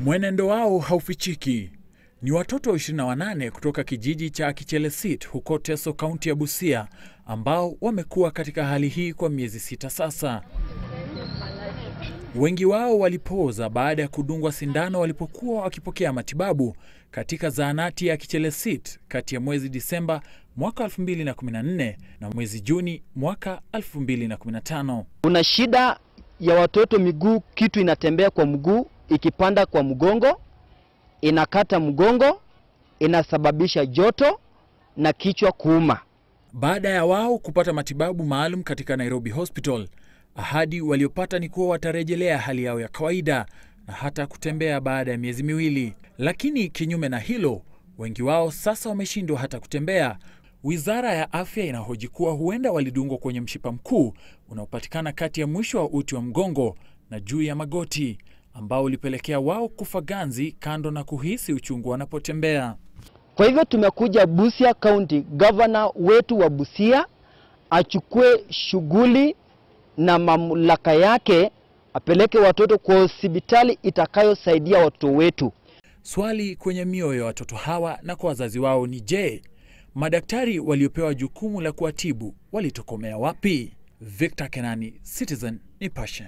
Mwenendo wao haufichiki. Ni watoto 28 kutoka kijiji cha Kichelesit huko Teso, kaunti ya Busia, ambao wamekuwa katika hali hii kwa miezi 6 sasa. Wengi wao walipooza baada ya kudungwa sindano walipokuwa wakipokea matibabu katika zahanati ya Kichelesit kati ya mwezi Disemba mwaka 2014 na mwezi Juni mwaka 2015. Kuna shida ya watoto miguu, kitu inatembea kwa mguu, ikipanda kwa mgongo, inakata mgongo, inasababisha joto na kichwa kuuma. Baada ya wao kupata matibabu maalum katika Nairobi Hospital, ahadi waliopata ni kuwa watarejelea hali yao ya kawaida na hata kutembea baada ya miezi 2. Lakini kinyume na hilo, wengi wao sasa wameshindwa hata kutembea. Wizara ya Afya inahoji kuwa huenda walidungwa kwenye mshipa mkuu unaopatikana kati ya mwisho wa uti wa mgongo na juu ya magoti, ambao ulipelekea wao kufa ganzi, kando na kuhisi uchungu wanapotembea. Kwa hivyo tumekuja Busia County, governor wetu wa Busia achukue shughuli na mamlaka yake, apeleke watoto kwa hospitali itakayosaidia watoto wetu. Swali kwenye mioyo ya watoto hawa na kwa wazazi wao ni je, madaktari waliopewa jukumu la kuwatibu walitokomea wapi? Victor Kenani, Citizen Nipashe.